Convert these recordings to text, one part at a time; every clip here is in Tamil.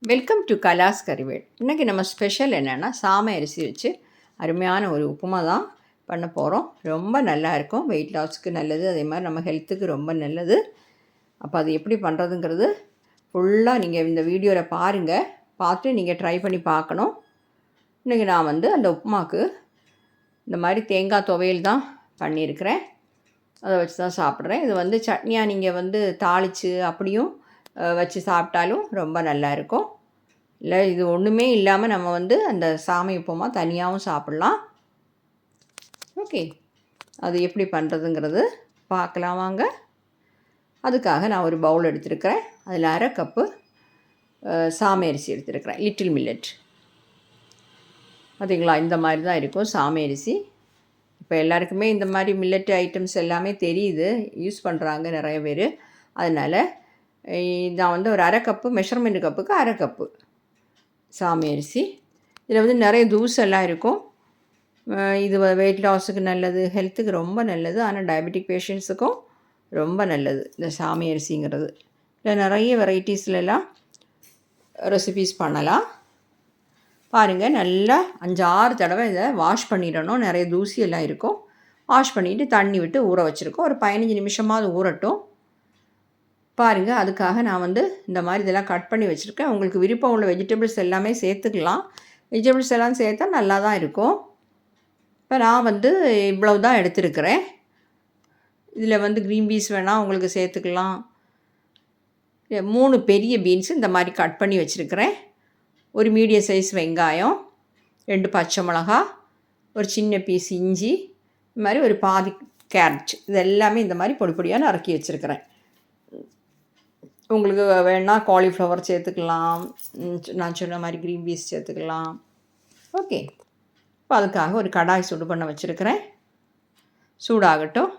Welcome to கலாஸ் கறிவேட். இன்றைக்கி நம்ம ஸ்பெஷல் என்னென்னா சாமை அரிசி வச்சு அருமையான ஒரு உப்புமா தான் பண்ண போகிறோம். ரொம்ப நல்லா இருக்கும், வெயிட் லாஸ்க்கு நல்லது, அதே மாதிரி நம்ம ஹெல்த்துக்கு ரொம்ப நல்லது. அப்போ அது எப்படி பண்ணுறதுங்கிறது ஃபுல்லாக நீங்கள் இந்த வீடியோவில் பாருங்கள், பார்த்து நீங்கள் ட்ரை பண்ணி பார்க்கணும். இன்றைக்கி நான் அந்த உப்புமாவுக்கு இந்த மாதிரி தேங்காய் துவையல் தான் பண்ணியிருக்கிறேன், அதை வச்சு தான் சாப்பிட்றேன். இது சட்னியாக நீங்கள் தாளித்து அப்படியும் வச்சு சாப்பிட்டாலும் ரொம்ப நல்லா இருக்கும். இல்லை இது ஒன்றுமே இல்லாமல் நம்ம அந்த சாமை உப்புமா தனியாகவும் சாப்பிட்லாம். ஓகே, அது எப்படி பண்ணுறதுங்கிறது பார்க்கலாம் வாங்க. அதுக்காக நான் ஒரு பவுல் எடுத்துருக்கிறேன். அதில் 1/2 கப்பு சாமை அரிசி எடுத்துருக்கிறேன், லிட்டில் மில்லட். பார்த்தீங்களா, இந்த மாதிரி தான் இருக்கும் சாமை அரிசி. இப்போ எல்லாருக்குமே இந்த மாதிரி மில்லட் ஐட்டம்ஸ் எல்லாமே தெரியுது, யூஸ் பண்ணுறாங்க நிறைய பேர். அதனால் நான் ஒரு 1/2 கப்பு, மெஷர்மெண்ட் கப்புக்கு 1/2 கப்பு சாமை அரிசி. இதில் நிறைய தூசெல்லாம் இருக்கும். இது வெயிட் லாஸுக்கு நல்லது, ஹெல்த்துக்கு ரொம்ப நல்லது. ஆனால் டயபெட்டிக் பேஷண்ட்ஸுக்கும் ரொம்ப நல்லது இந்த சாமை அரிசிங்கிறது. இதில் நிறைய வெரைட்டிஸ்லாம் ரெசிபீஸ் பண்ணலாம். பாருங்கள், நல்லா 5-6 தடவை இதை வாஷ் பண்ணிடணும். நிறைய தூசியெல்லாம் இருக்கும். வாஷ் பண்ணிவிட்டு தண்ணி விட்டு ஊற வச்சுருக்கோம். ஒரு 15 நிமிஷமாவது ஊறட்டும். பாருங்கள், அதுக்காக நான் இந்த மாதிரி இதெல்லாம் கட் பண்ணி வச்சுருக்கேன். உங்களுக்கு விருப்பம் உள்ள வெஜிடபிள்ஸ் எல்லாமே சேர்த்துக்கலாம். வெஜிடபிள்ஸ் எல்லாம் சேர்த்தா நல்லா தான் இருக்கும். இப்போ நான் இவ்வளவு தான் எடுத்துருக்கிறேன். இதில் க்ரீன் பீன்ஸ் வேணால் உங்களுக்கு சேர்த்துக்கலாம். 3 பெரிய பீன்ஸ் இந்த மாதிரி கட் பண்ணி வச்சுருக்கிறேன். ஒரு மீடியம் சைஸ் வெங்காயம், 2 பச்சை மிளகா, ஒரு சின்ன பீஸ் இஞ்சி, இந்த மாதிரி ஒரு பாதி கேரட், இது எல்லாமே இந்த மாதிரி பொடி பொடியாக நறுக்கி வச்சுருக்கிறேன். உங்களுக்கு வேணால் காலிஃப்ளவர் சேர்த்துக்கலாம், நான் சொன்ன மாதிரி க்ரீன் பீன்ஸ் சேர்த்துக்கலாம். ஓகே, இப்போ அதுக்காக ஒரு கடாய் சுடு பண்ண வச்சுருக்கிறேன். சூடாகட்டும்.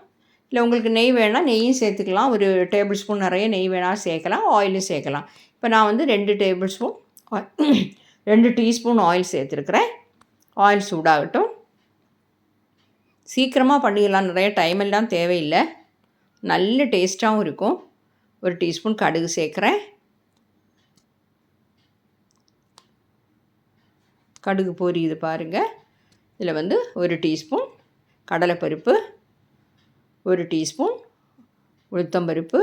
இல்லை உங்களுக்கு நெய் வேணால் நெய்யும் சேர்த்துக்கலாம். ஒரு டேபிள் ஸ்பூன் நிறைய நெய் வேணாலும் சேர்க்கலாம், ஆயிலும் சேர்க்கலாம். இப்போ நான் 2 டீஸ்பூன் ஆயில் சேர்த்துருக்குறேன். ஆயில் சூடாகட்டும். சீக்கிரமாக பண்ணிடலாம், நிறைய டைம் எல்லாம் தேவையில்லை, நல்ல டேஸ்ட்டாகவும் இருக்கும். ஒரு டீஸ்பூன் கடுகு சேர்க்குறேன். கடுகு பொரியுது பாருங்கள். இதில் ஒரு டீஸ்பூன் கடலைப்பருப்பு, ஒரு டீஸ்பூன் உளுத்தம்பருப்பு,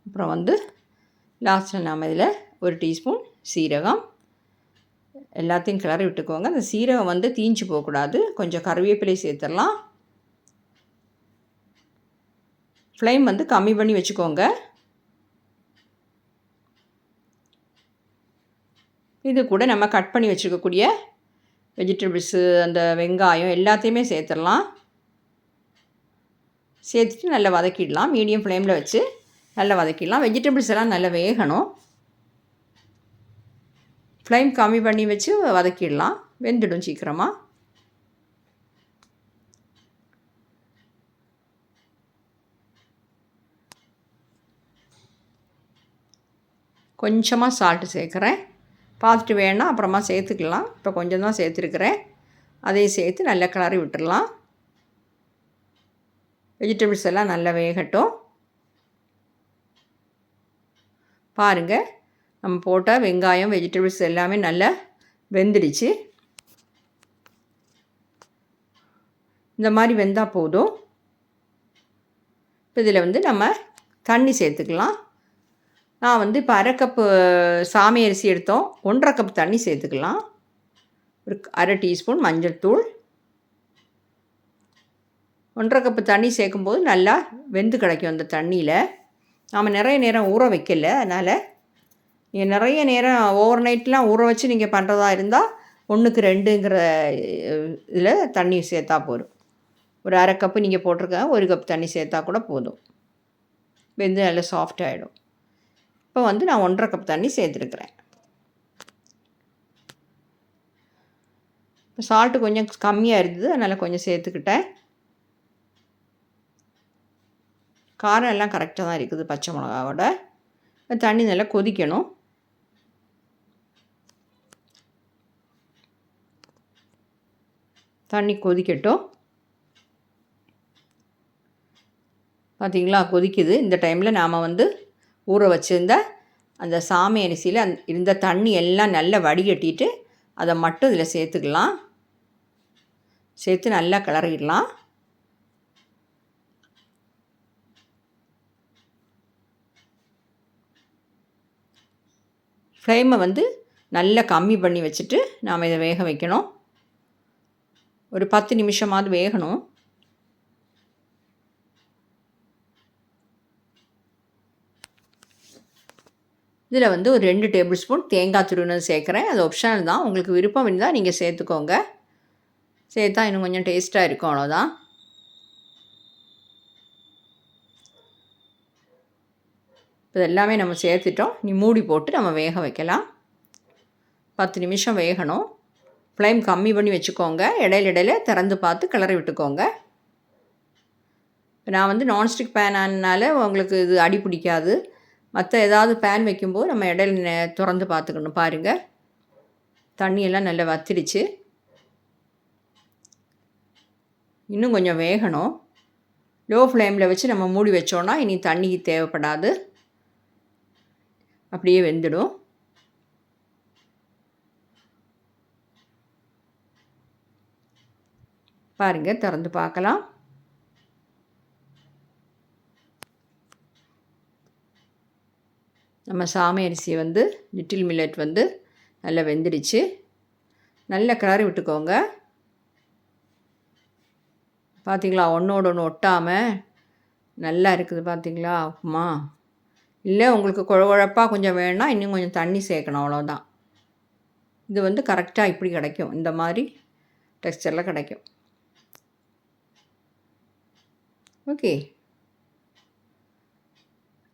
அப்புறம் லாஸ்ட்டில் நாம் இதில் ஒரு டீஸ்பூன் சீரகம், எல்லாத்தையும் கிளறி விட்டுக்குவாங்க. அந்த சீரகம் தீஞ்சு போகக்கூடாது. கொஞ்சம் கருவேப்பிலை சேர்த்துடலாம். ஃப்ளேம் கம்மி பண்ணி வச்சுக்கோங்க. இது கூட நம்ம கட் பண்ணி வச்சுருக்கக்கூடிய வெஜிடபிள்ஸு, அந்த வெங்காயம் எல்லாத்தையுமே சேர்த்துடலாம். சேர்த்துட்டு நல்லா வதக்கிடலாம். மீடியம் ஃப்ளேமில் வச்சு நல்லா வதக்கிடலாம். வெஜிடபிள்ஸ் எல்லாம் நல்லா வேகணும். ஃப்ளேம் கம்மி பண்ணி வச்சு வதக்கிடலாம், வெந்துடும் சீக்கிரமாக. கொஞ்சமாக சால்ட்டு சேர்க்குறேன். பார்த்துட்டு வேணால் அப்புறமா சேர்த்துக்கலாம். இப்போ கொஞ்சம் தான் சேர்த்துருக்குறேன். அதையும் சேர்த்து நல்லா கிளறி விட்டுடலாம். வெஜிடபிள்ஸ் எல்லாம் நல்லா வேகட்டும். பாருங்கள், நம்ம போட்ட வெங்காயம் வெஜிடபிள்ஸ் எல்லாமே நல்லா வெந்துடுச்சு. இந்த மாதிரி வெந்தால் போதும். இப்போ இதில் நம்ம தண்ணி சேர்த்துக்கலாம். நான் இப்போ 1/2 கப்பு சாமை அரிசி எடுத்தோம், 1/2 கப் தண்ணி சேர்த்துக்கலாம். ஒரு 1/2 டீஸ்பூன் மஞ்சள் தூள். 1/2 கப்பு தண்ணி சேர்க்கும்போது நல்லா வெந்து கிடைக்கும் அந்த தண்ணியில். நாம் நிறைய நேரம் ஊற வைக்கல, அதனால் நீங்கள் நிறைய நேரம் ஓவர் நைட்லாம் ஊற வச்சு நீங்கள் பண்ணுறதா இருந்தால் 1க்கு 2ங்கிற இதில் தண்ணி சேர்த்தா போதும். ஒரு 1/2 கப்பு நீங்கள் போட்டிருக்கேன், 1 கப் தண்ணி சேர்த்தா கூட போதும். வெந்து நல்லா சாஃப்ட் ஆகிடும். இப்போ நான் 1/2 கப் தண்ணி சேர்த்துருக்குறேன். இப்போ சால்ட்டு கொஞ்சம் கம்மியாக இருந்தது, அதனால் கொஞ்சம் சேர்த்துக்கிட்டேன். காரம் எல்லாம் கரெக்டாக தான் இருக்குது பச்சை மிளகாவோட. தண்ணி நல்லா கொதிக்கணும். தண்ணி கொதிக்கட்டும். பார்த்திங்களா, கொதிக்குது. இந்த டைமில் நாம் ஊற வச்சுருந்த அந்த சாமை அரிசியில் இருந்த தண்ணி எல்லாம் நல்லா வடிகட்டிட்டு அதை மட்டும் இதில் சேர்த்துக்கலாம். சேர்த்து நல்லா கிளறிடலாம். ஃப்ளேமை நல்லா கம்மி பண்ணி வச்சுட்டு நாம் இதை வேக வைக்கணும். ஒரு 10 நிமிஷமாவது வேகணும். இதில் ஒரு 2 டேபிள் ஸ்பூன் தேங்காய் துருவினது சேர்க்குறேன். அது ஆப்ஷனல் தான். உங்களுக்கு விருப்பம் இருந்தால் நீங்கள் சேர்த்துக்கோங்க. சேர்த்தா இன்னும் கொஞ்சம் டேஸ்ட்டாக இருக்கும், அவ்வளோதான். இப்போ எல்லாமே நம்ம சேர்த்துட்டோம். நீ மூடி போட்டு நம்ம வேக வைக்கலாம். 10 நிமிஷம் வேகணும். ஃப்ளேம் கம்மி பண்ணி வச்சுக்கோங்க. இடையில திறந்து பார்த்து கிளறி விட்டுக்கோங்க. இப்போ நான் நான்ஸ்டிக் பேன் ஆனால உங்களுக்கு இது அடி பிடிக்காது. மற்ற ஏதாவது பேன் வைக்கும்போது நம்ம இடையில திறந்து பார்த்துக்கணும். பாருங்கள், தண்ணியெல்லாம் நல்லா வத்திடுச்சு. இன்னும் கொஞ்சம் வேகணும். லோ ஃப்ளேமில் வச்சு நம்ம மூடி வச்சோன்னா இனி தண்ணி தேவைப்படாது, அப்படியே வெந்துடும். பாருங்கள், திறந்து பார்க்கலாம். நம்ம சாமை அரிசி லிட்டில் மில்லட் நல்லா வெந்துடுச்சு. நல்லா கிளறி விட்டுக்கோங்க. பார்த்திங்களா, ஒன்றோடு ஒன்று ஒட்டாமல் நல்லா இருக்குது. பார்த்திங்களா உப்புமா. இல்லை உங்களுக்கு குழப்பாக கொஞ்சம் வேணும்னா இன்னும் கொஞ்சம் தண்ணி சேர்க்கணும், அவ்வளோதான். இது கரெக்டாக இப்படி கிடைக்கும். இந்த மாதிரி டெக்ஸ்சரில் கிடைக்கும். ஓகே,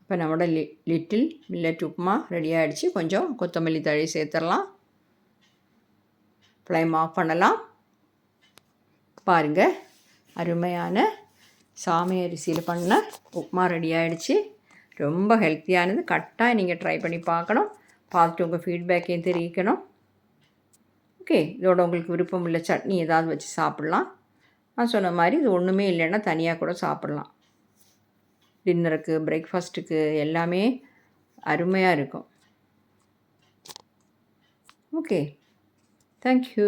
இப்போ நம்மளோட லிட்டில் மில்லட் உப்புமா ரெடி ஆகிடுச்சு. கொஞ்சம் கொத்தமல்லி தழை சேர்த்துடலாம். ஃப்ளேம் ஆஃப் பண்ணலாம். பாருங்கள், அருமையான சாமை அரிசியில் பண்ண உப்புமா ரெடி ஆகிடுச்சு. ரொம்ப ஹெல்த்தியானது. கட்டாயம் நீங்கள் ட்ரை பண்ணி பார்க்கணும். பார்த்துட்டு உங்கள் ஃபீட்பேக்கையும் தெரிவிக்கணும். ஓகே, இதோட உங்களுக்கு விருப்பம் இல்லை சட்னி ஏதாவது வச்சு சாப்பிட்லாம். நான் சொன்ன மாதிரி இது ஒன்றுமே இல்லைன்னா தனியாக கூட சாப்பிட்லாம். டின்னருக்கு, பிரேக்ஃபாஸ்ட்டுக்கு எல்லாமே அருமையாக இருக்கும். Okay, thank you.